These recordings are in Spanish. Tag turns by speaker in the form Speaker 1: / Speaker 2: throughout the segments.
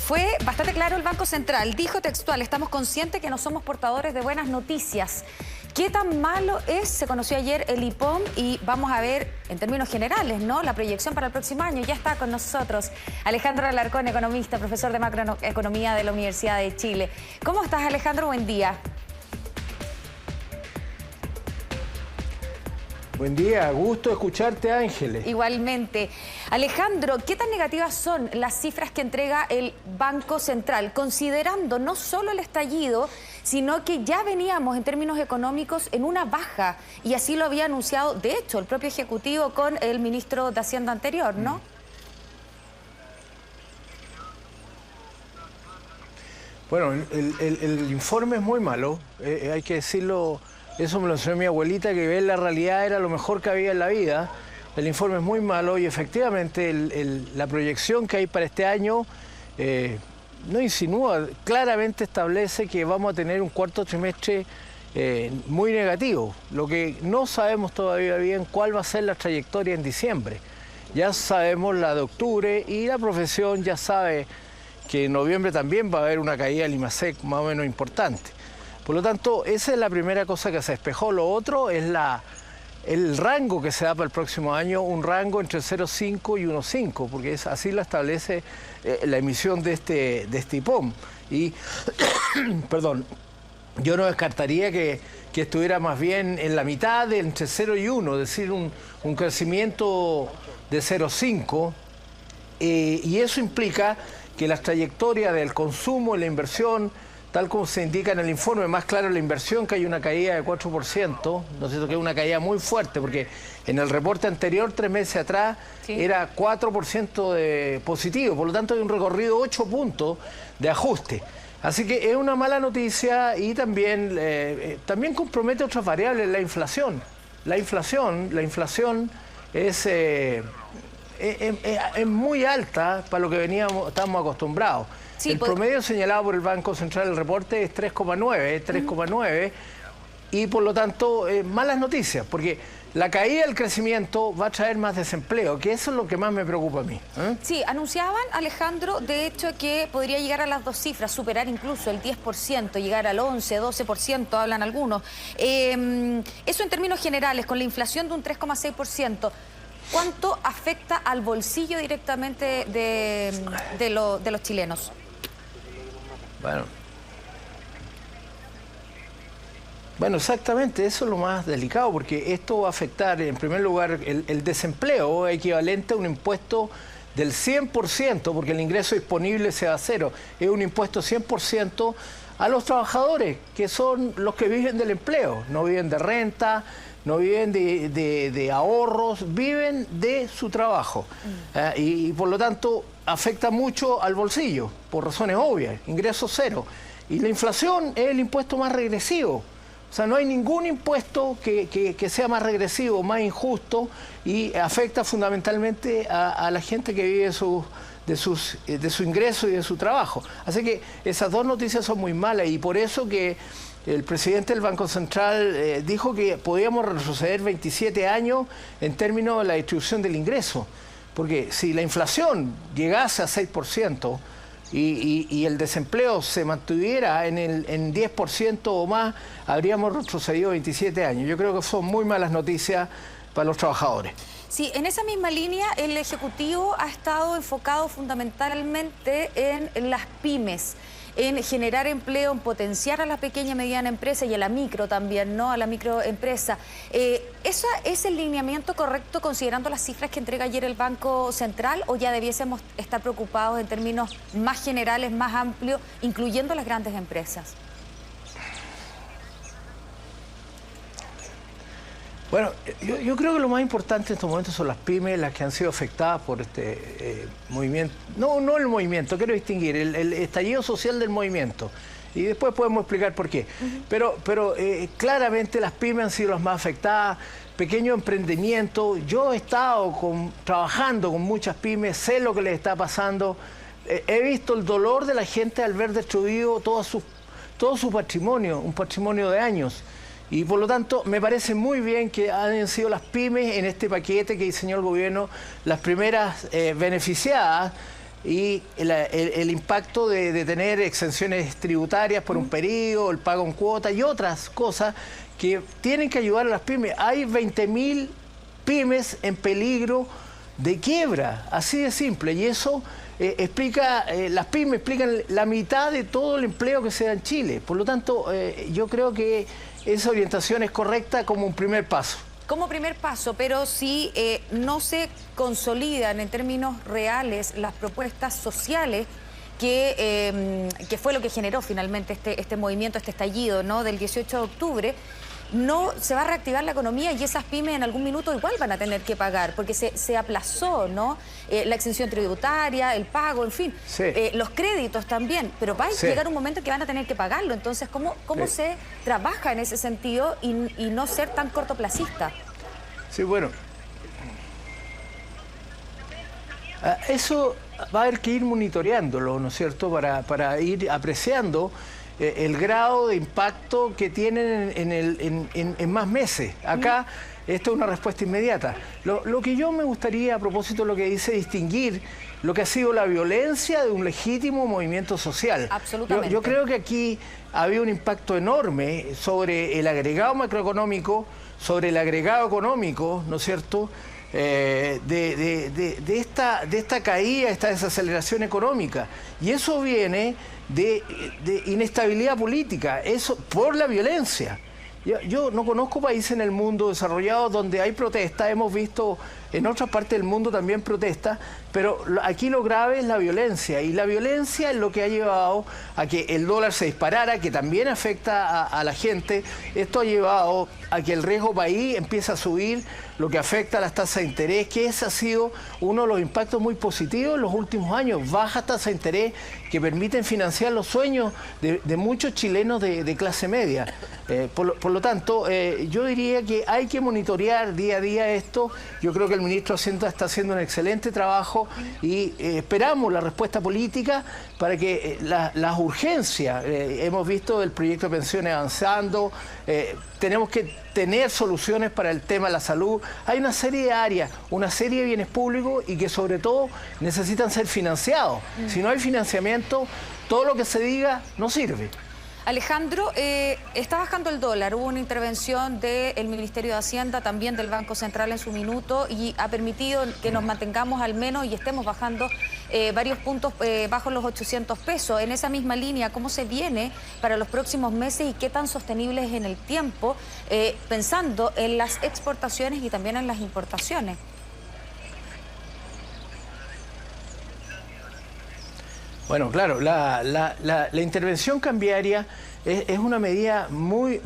Speaker 1: Fue bastante claro el Banco Central. Dijo textual, estamos conscientes que no somos portadores de buenas noticias. ¿Qué tan malo es? Se conoció ayer el IPOM y vamos a ver en términos generales, ¿no?, la proyección para el próximo año. Ya está con nosotros Alejandro Alarcón, economista, profesor de macroeconomía de la Universidad de Chile. ¿Cómo estás, Alejandro? Buen día.
Speaker 2: Buen día, gusto escucharte, Ángeles.
Speaker 1: Igualmente. Alejandro, ¿qué tan negativas son las cifras que entrega el Banco Central, considerando no solo el estallido, sino que ya veníamos en términos económicos en una baja, y así lo había anunciado, de hecho, el propio Ejecutivo con el ministro de Hacienda anterior, ¿no?
Speaker 2: Bueno, el informe es muy malo, hay que decirlo. Eso me lo enseñó mi abuelita, que ver la realidad era lo mejor que había en la vida. El informe es muy malo y efectivamente la proyección que hay para este año no insinúa, claramente establece que vamos a tener un cuarto trimestre muy negativo. Lo que no sabemos todavía bien cuál va a ser la trayectoria en diciembre. Ya sabemos la de octubre y la profesión ya sabe que en noviembre también va a haber una caída del IMASEC más o menos importante. Por lo tanto, esa es la primera cosa que se despejó. Lo otro es el rango que se da para el próximo año, un rango entre 0,5 y 1,5, porque así lo establece la emisión de este IPOM. Y, perdón, yo no descartaría que estuviera más bien en la mitad de entre 0 y 1, es decir, un crecimiento de 0,5, y eso implica que las trayectorias del consumo y la inversión, tal como se indica en el informe, más claro la inversión, que hay una caída de 4%, ¿no es cierto?, que es una caída muy fuerte, porque en el reporte anterior, 3 meses atrás, era 4% de positivo, por lo tanto hay un recorrido de 8 puntos de ajuste. Así que es una mala noticia y también compromete otras variables, la inflación. La inflación es muy alta para lo que estábamos acostumbrados. Sí, el promedio señalado por el Banco Central del reporte es 3,9, y por lo tanto malas noticias, porque la caída del crecimiento va a traer más desempleo, que eso es lo que más me preocupa a mí.
Speaker 1: Sí, anunciaban, Alejandro, de hecho, que podría llegar a las dos cifras, superar incluso el 10%, llegar al 11, 12%, hablan algunos. Eso en términos generales, con la inflación de un 3,6%. ¿Cuánto afecta al bolsillo directamente de los chilenos?
Speaker 2: Bueno, exactamente, eso es lo más delicado, porque esto va a afectar, en primer lugar, el desempleo, equivalente a un impuesto del 100%, porque el ingreso disponible sea cero, es un impuesto 100% a los trabajadores, que son los que viven del empleo, no viven de renta, no viven de ahorros, viven de su trabajo. Y por lo tanto afecta mucho al bolsillo, por razones obvias, ingreso cero. Y la inflación es el impuesto más regresivo. O sea, no hay ningún impuesto que sea más regresivo, más injusto, y afecta fundamentalmente a la gente que vive de su ingreso y de su trabajo. Así que esas dos noticias son muy malas, y por eso que el presidente del Banco Central dijo que podíamos retroceder 27 años en términos de la distribución del ingreso. Porque si la inflación llegase a 6% y el desempleo se mantuviera en 10% o más, habríamos retrocedido 27 años. Yo creo que son muy malas noticias para los trabajadores.
Speaker 1: Sí, en esa misma línea el Ejecutivo ha estado enfocado fundamentalmente en las pymes, en generar empleo, en potenciar a la pequeña y mediana empresa y a la micro también, ¿no?, a la microempresa. ¿Ese es el lineamiento correcto considerando las cifras que entrega ayer el Banco Central, o ya debiésemos estar preocupados en términos más generales, más amplios, incluyendo las grandes empresas?
Speaker 2: Bueno, yo creo que lo más importante en estos momentos son las pymes, las que han sido afectadas por este movimiento. No el movimiento, quiero distinguir, el estallido social del movimiento. Y después podemos explicar por qué. Pero claramente las pymes han sido las más afectadas, pequeño emprendimiento. Yo he estado trabajando con muchas pymes, sé lo que les está pasando. He visto el dolor de la gente al ver destruido todo su patrimonio, un patrimonio de años. Y por lo tanto, me parece muy bien que hayan sido las pymes en este paquete que diseñó el gobierno las primeras beneficiadas y el impacto de tener exenciones tributarias por un periodo, el pago en cuota y otras cosas que tienen que ayudar a las pymes. Hay 20.000 pymes en peligro de quiebra, así de simple, y eso las pymes explican la mitad de todo el empleo que se da en Chile. Por lo tanto, yo creo que esa orientación es correcta como un primer paso.
Speaker 1: Como primer paso, pero si no se consolidan en términos reales las propuestas sociales que fue lo que generó finalmente este movimiento, este estallido, ¿no?, del 18 de octubre, no se va a reactivar la economía y esas pymes en algún minuto igual van a tener que pagar, porque se aplazó, ¿no?, la exención tributaria, el pago, en fin,
Speaker 2: sí,
Speaker 1: los créditos también, pero va a llegar un momento en que van a tener que pagarlo. Entonces, ¿cómo se trabaja en ese sentido y no ser tan cortoplacista?
Speaker 2: Sí, bueno, eso va a haber que ir monitoreándolo, ¿no es cierto?, para ir apreciando el grado de impacto que tienen en más meses. Acá esto es una respuesta inmediata. Lo que yo me gustaría, a propósito de lo que dice, distinguir lo que ha sido la violencia de un legítimo movimiento social.
Speaker 1: Absolutamente.
Speaker 2: Yo creo que aquí había un impacto enorme sobre el agregado macroeconómico, sobre el agregado económico, ¿no es cierto?, de esta caída, esta desaceleración económica. Y eso viene de inestabilidad política, eso por la violencia. Yo no conozco países en el mundo desarrollados donde hay protestas, hemos visto en otras partes del mundo también protestas, pero aquí lo grave es la violencia, y la violencia es lo que ha llevado a que el dólar se disparara, que también afecta a la gente. Esto ha llevado a que el riesgo país empiece a subir, lo que afecta a las tasas de interés, que ese ha sido uno de los impactos muy positivos en los últimos años, bajas tasas de interés que permiten financiar los sueños de muchos chilenos de clase media. Por lo tanto, yo diría que hay que monitorear día a día esto. Yo creo que el ministro de Hacienda está haciendo un excelente trabajo y esperamos la respuesta política para que las urgencias, hemos visto el proyecto de pensiones avanzando, tenemos que tener soluciones para el tema de la salud. Hay una serie de áreas, una serie de bienes públicos y que sobre todo necesitan ser financiados. Si no hay financiamiento, todo lo que se diga no sirve.
Speaker 1: Alejandro, está bajando el dólar, hubo una intervención del Ministerio de Hacienda, también del Banco Central en su minuto, y ha permitido que nos mantengamos al menos y estemos bajando varios puntos bajo los 800 pesos. En esa misma línea, ¿cómo se viene para los próximos meses y qué tan sostenible es en el tiempo, pensando en las exportaciones y también en las importaciones?
Speaker 2: Bueno, claro, la intervención cambiaria es una medida muy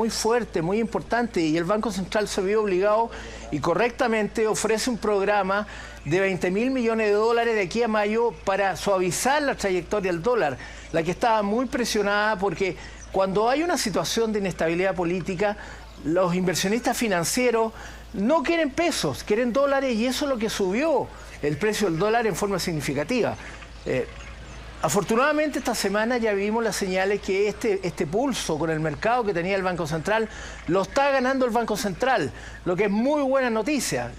Speaker 2: fuerte, muy importante, y el Banco Central se vio obligado y correctamente ofrece un programa de 20.000 millones de dólares de aquí a mayo para suavizar la trayectoria del dólar, la que estaba muy presionada, porque cuando hay una situación de inestabilidad política, los inversionistas financieros no quieren pesos, quieren dólares, y eso es lo que subió el precio del dólar en forma significativa. Afortunadamente esta semana ya vimos las señales que este pulso con el mercado que tenía el Banco Central lo está ganando el Banco Central, lo que es muy buena noticia,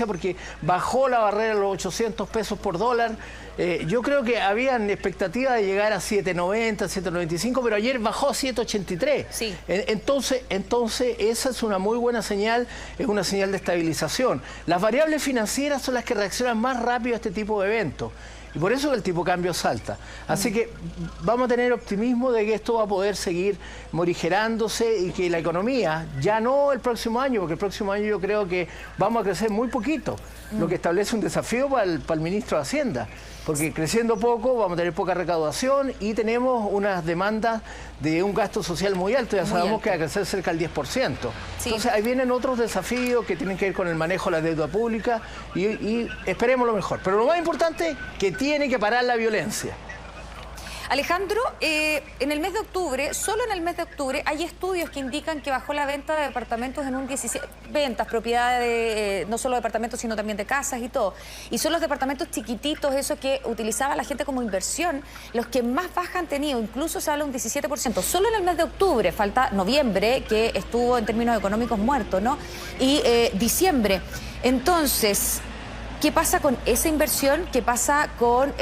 Speaker 2: porque bajó la barrera de los 800 pesos por dólar. Yo creo que habían expectativas de llegar a 7.90, 7.95, pero ayer bajó a 7.83.
Speaker 1: Sí.
Speaker 2: Entonces esa es una muy buena señal, es una señal de estabilización. Las variables financieras son las que reaccionan más rápido a este tipo de eventos. Y por eso el tipo de cambio salta. Así que vamos a tener optimismo de que esto va a poder seguir morigerándose y que la economía, ya no el próximo año, porque el próximo año yo creo que vamos a crecer muy poquito, lo que establece un desafío para el ministro de Hacienda, porque creciendo poco vamos a tener poca recaudación y tenemos unas demandas de un gasto social muy alto, ya sabemos que va a crecer cerca del 10%. Sí. Entonces ahí vienen otros desafíos que tienen que ver con el manejo de la deuda pública y esperemos lo mejor. Pero lo más importante, que tiene que parar la violencia.
Speaker 1: Alejandro, en el mes de octubre, solo en el mes de octubre, hay estudios que indican que bajó la venta de departamentos en un 17... Ventas, propiedades, no solo departamentos, sino también de casas y todo. Y son los departamentos chiquititos, esos que utilizaba la gente como inversión, los que más baja han tenido. Incluso se habla de un 17%. Solo en el mes de octubre, falta noviembre, que estuvo en términos económicos muerto, ¿no? Y diciembre. Entonces, ¿Qué pasa con esa inversión? ¿Qué pasa con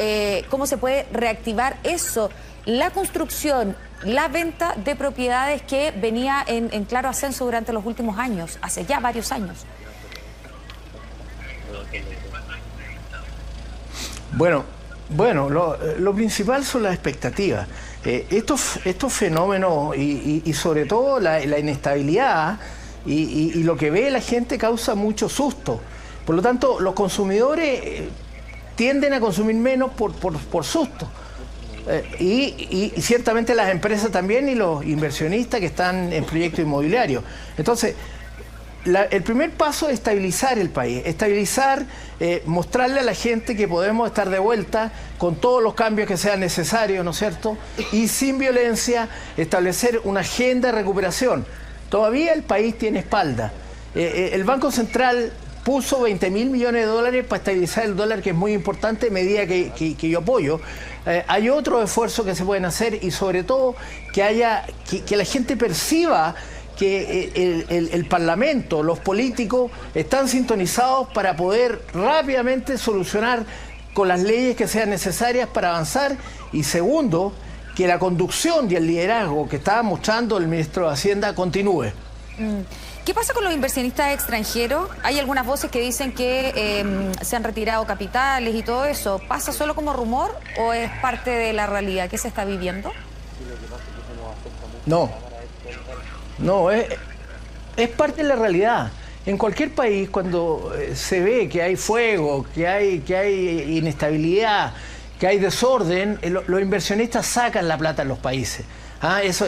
Speaker 1: cómo se puede reactivar eso? La construcción, la venta de propiedades que venía en claro ascenso durante los últimos años, hace ya varios años.
Speaker 2: Bueno, lo principal son las expectativas. Estos fenómenos y sobre todo la inestabilidad y lo que ve la gente causa mucho susto. Por lo tanto, los consumidores tienden a consumir menos por susto. Y ciertamente las empresas también y los inversionistas que están en proyectos inmobiliarios. Entonces, el primer paso es estabilizar el país, mostrarle a la gente que podemos estar de vuelta con todos los cambios que sean necesarios, ¿no es cierto? Y sin violencia, establecer una agenda de recuperación. Todavía el país tiene espalda. El Banco Central puso 20.000 millones de dólares para estabilizar el dólar, que es muy importante, medida que yo apoyo. Hay otros esfuerzos que se pueden hacer y sobre todo que la gente perciba que el Parlamento, los políticos, están sintonizados para poder rápidamente solucionar con las leyes que sean necesarias para avanzar. Y segundo, que la conducción y el liderazgo que estaba mostrando el ministro de Hacienda continúe.
Speaker 1: ¿Qué pasa con los inversionistas extranjeros? Hay algunas voces que dicen que se han retirado capitales y todo eso. ¿Pasa solo como rumor o es parte de la realidad que se está viviendo?
Speaker 2: No, es parte de la realidad. En cualquier país, cuando se ve que hay fuego, que hay inestabilidad, que hay desorden, los inversionistas sacan la plata en los países. Eso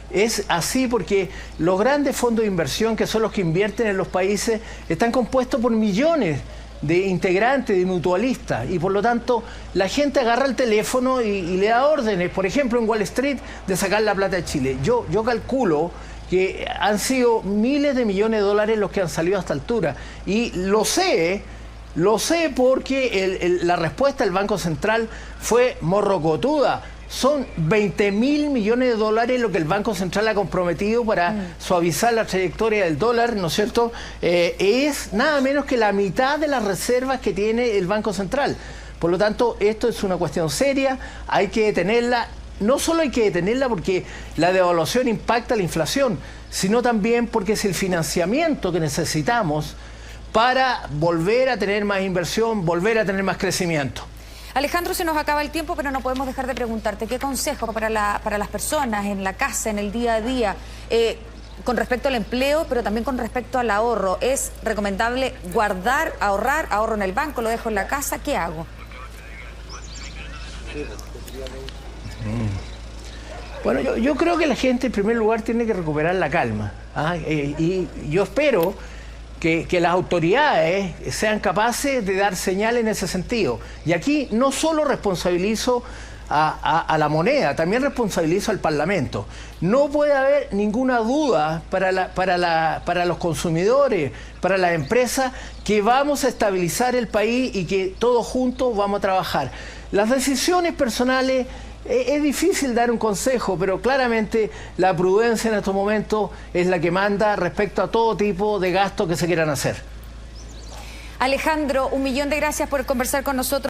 Speaker 2: es así porque los grandes fondos de inversión, que son los que invierten en los países, están compuestos por millones de integrantes, de mutualistas, y por lo tanto la gente agarra el teléfono y le da órdenes, por ejemplo en Wall Street, de sacar la plata de Chile. Yo calculo que han sido miles de millones de dólares los que han salido a esta altura, y lo sé porque la respuesta del Banco Central fue morrocotuda. Son 20.000 millones de dólares lo que el Banco Central ha comprometido para suavizar la trayectoria del dólar, ¿no es cierto? Es nada menos que la mitad de las reservas que tiene el Banco Central. Por lo tanto, esto es una cuestión seria, hay que detenerla. No solo hay que detenerla porque la devaluación impacta la inflación, sino también porque es el financiamiento que necesitamos para volver a tener más inversión, volver a tener más crecimiento.
Speaker 1: Alejandro, se nos acaba el tiempo, pero no podemos dejar de preguntarte qué consejo para las personas en la casa, en el día a día, con respecto al empleo, pero también con respecto al ahorro. ¿Es recomendable guardar, ahorro en el banco, lo dejo en la casa? ¿Qué hago?
Speaker 2: Bueno, yo creo que la gente en primer lugar tiene que recuperar la calma. Y yo espero que las autoridades sean capaces de dar señales en ese sentido. Y aquí no solo responsabilizo a la moneda, también responsabilizo al Parlamento. No puede haber ninguna duda para los consumidores, para las empresas, que vamos a estabilizar el país y que todos juntos vamos a trabajar. Las decisiones personales, es difícil dar un consejo, pero claramente la prudencia en estos momentos es la que manda respecto a todo tipo de gastos que se quieran hacer.
Speaker 1: Alejandro, 1.000.000 de gracias por conversar con nosotros.